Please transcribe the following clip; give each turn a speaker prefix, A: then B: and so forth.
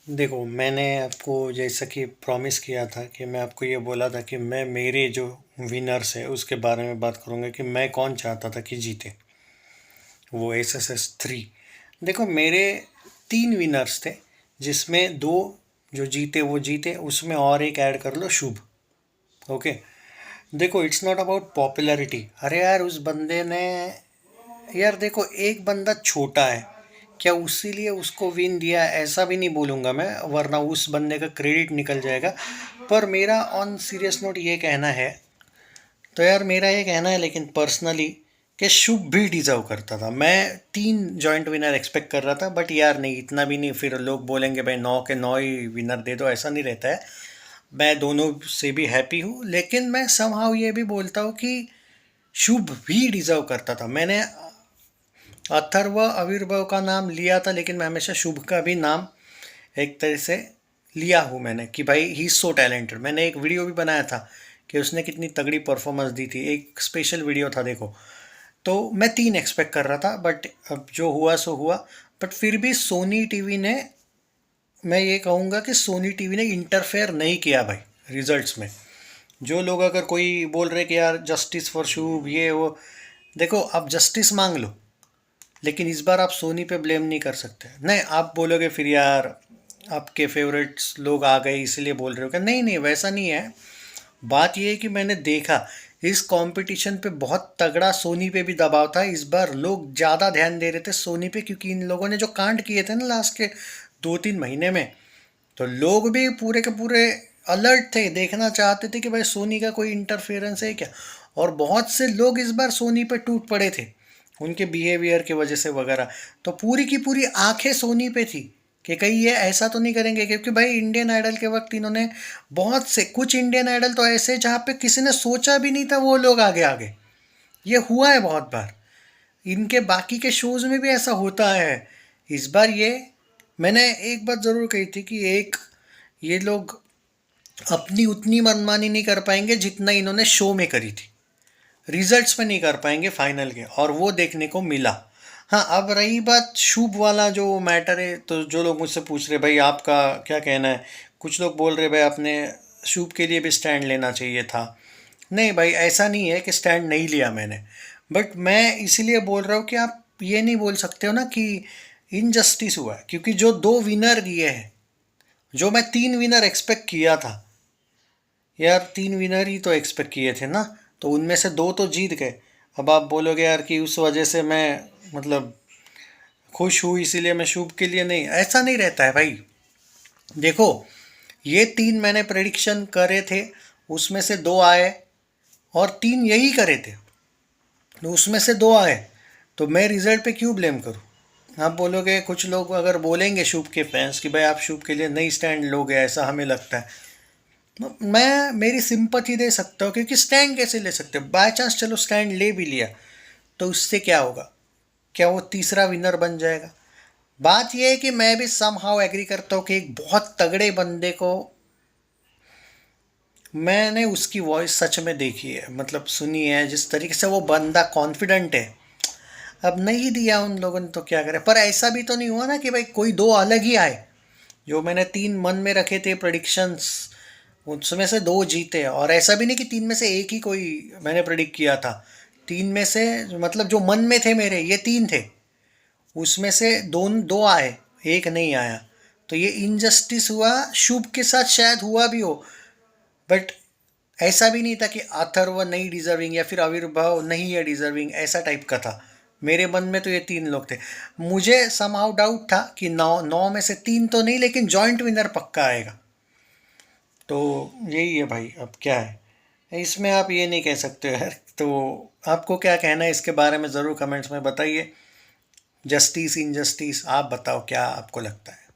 A: देखो, मैंने आपको जैसा कि प्रॉमिस किया था कि मैं आपको ये बोला था कि मैं मेरे जो विनर्स है उसके बारे में बात करूँगा कि मैं कौन चाहता था कि जीते। वो SSS 3। देखो, मेरे 3 विनर्स थे, जिसमें 2 जो जीते वो जीते, उसमें और एक ऐड कर लो, शुभ। ओके। देखो, इट्स नॉट अबाउट पॉपुलैरिटी। अरे यार, उस बंदे ने, यार देखो, एक बंदा छोटा है, क्या उसी लिए उसको विन दिया, ऐसा भी नहीं बोलूँगा मैं, वरना उस बंदे का क्रेडिट निकल जाएगा। पर मेरा ऑन सीरियस नोट ये कहना है, तो यार मेरा ये कहना है लेकिन पर्सनली, कि शुभ भी डिजर्व करता था। मैं 3 जॉइंट विनर एक्सपेक्ट कर रहा था, बट यार नहीं, इतना भी नहीं, फिर लोग बोलेंगे भाई 9 के 9 ही विनर दे दो, ऐसा नहीं रहता है। मैं दोनों से भी हैप्पी हूँ, लेकिन मैं समहाउ ये भी बोलता हूँ कि शुभ भी डिजर्व करता था। मैंने अथर्व आविर्भाव का नाम लिया था, लेकिन मैं हमेशा शुभ का भी नाम एक तरह से लिया हूँ मैंने, कि भाई ही इज़ सो टैलेंटेड। मैंने एक वीडियो भी बनाया था कि उसने कितनी तगड़ी परफॉर्मेंस दी थी, एक स्पेशल वीडियो था, देखो। तो मैं 3 एक्सपेक्ट कर रहा था, बट अब जो हुआ सो हुआ। बट फिर भी सोनी टीवी ने, मैं ये कहूँगा कि सोनी टीवी ने इंटरफेयर नहीं किया भाई रिजल्ट्स में। जो लोग अगर कोई बोल रहे कि यार जस्टिस फॉर शुभ, ये वो, देखो आप जस्टिस मांग लो, लेकिन इस बार आप सोनी पे ब्लेम नहीं कर सकते। नहीं, आप बोलोगे फिर यार आपके फेवरेट्स लोग आ गए इसलिए बोल रहे हो क्या? नहीं नहीं, वैसा नहीं है। बात ये है कि मैंने देखा इस कंपटीशन पे बहुत तगड़ा सोनी पे भी दबाव था। इस बार लोग ज़्यादा ध्यान दे रहे थे सोनी पे, क्योंकि इन लोगों ने जो कांड किए थे ना लास्ट के 2-3 महीने में, तो लोग भी पूरे के पूरे अलर्ट थे, देखना चाहते थे कि भाई सोनी का कोई इंटरफेरेंस है क्या। और बहुत से लोग इस बार सोनी पे टूट पड़े थे उनके बिहेवियर की वजह से वगैरह। तो पूरी की पूरी आंखें सोनी पे थी कि कहीं ये ऐसा तो नहीं करेंगे, क्योंकि भाई इंडियन आइडल के वक्त इन्होंने बहुत से, कुछ इंडियन आइडल तो ऐसे जहाँ पे किसी ने सोचा भी नहीं था वो लोग आगे आगे, ये हुआ है बहुत बार। इनके बाकी के शोज में भी ऐसा होता है। इस बार ये, मैंने एक बात ज़रूर कही थी कि एक, ये लोग अपनी उतनी मनमानी नहीं कर पाएंगे जितना इन्होंने शो में करी थी, रिजल्ट्स में नहीं कर पाएंगे फाइनल के, और वो देखने को मिला। हाँ, अब रही बात शुभ वाला जो मैटर है, तो जो लोग मुझसे पूछ रहे भाई आपका क्या कहना है, कुछ लोग बोल रहे भाई आपने शुभ के लिए भी स्टैंड लेना चाहिए था। नहीं भाई, ऐसा नहीं है कि स्टैंड नहीं लिया मैंने, बट मैं इसीलिए बोल रहा हूँ कि आप ये नहीं बोल सकते हो ना कि इनजस्टिस हुआ है, क्योंकि जो 2 विनर दिए हैं, जो मैं 3 विनर एक्सपेक्ट किया था, यार 3 विनर ही तो एक्सपेक्ट किए थे ना, तो उनमें से 2 तो जीत गए। अब आप बोलोगे यार कि उस वजह से मैं, मतलब, खुश हूँ इसीलिए मैं शुभ के लिए, नहीं, ऐसा नहीं रहता है भाई। देखो, ये 3 मैंने प्रेडिक्शन करे थे, उसमें से 2 आए, और 3 यही करे थे, तो उसमें से 2 आए, तो मैं रिजल्ट पे क्यों ब्लेम करूँ? आप बोलोगे, कुछ लोग अगर बोलेंगे शुभ के फैंस कि भाई आप शुभ के लिए नहीं स्टैंड लोगे, ऐसा हमें लगता है, तो मैं मेरी सिंपथी दे सकता हूँ, क्योंकि स्टैंड कैसे ले सकते हो? बाय चांस चलो स्टैंड ले भी लिया, तो उससे क्या होगा? क्या वो तीसरा विनर बन जाएगा? बात यह है कि मैं भी सम हाउ एग्री करता हूँ कि एक बहुत तगड़े बंदे को, मैंने उसकी वॉइस सच में देखी है, मतलब सुनी है, जिस तरीके से वो बंदा कॉन्फिडेंट है। अब नहीं दिया उन लोगों ने तो क्या करें, पर ऐसा भी तो नहीं हुआ ना कि भाई कोई 2 अलग ही आए। जो मैंने 3 मन में रखे थे प्रडिक्शंस, उसमें से 2 जीते, और ऐसा भी नहीं कि 3 में से एक ही कोई मैंने प्रिडिक्ट किया था। 3 में से, मतलब जो मन में थे मेरे, ये 3 थे, उसमें से 2 आए, एक नहीं आया। तो ये इनजस्टिस हुआ, शुभ के साथ शायद हुआ भी हो, बट ऐसा भी नहीं था कि अथर्व नहीं डिजर्विंग या फिर आविर्भाव नहीं है डिजर्विंग, ऐसा टाइप का था। मेरे मन में तो ये 3 लोग थे। मुझे समहाउ डाउट था कि 9 में से 3 तो नहीं, लेकिन जॉइंट विनर पक्का आएगा। तो यही है भाई, अब क्या है इसमें, आप ये नहीं कह सकते यार। तो आपको क्या कहना है इसके बारे में, ज़रूर कमेंट्स में बताइए। जस्टिस इनजस्टिस, आप बताओ क्या आपको लगता है।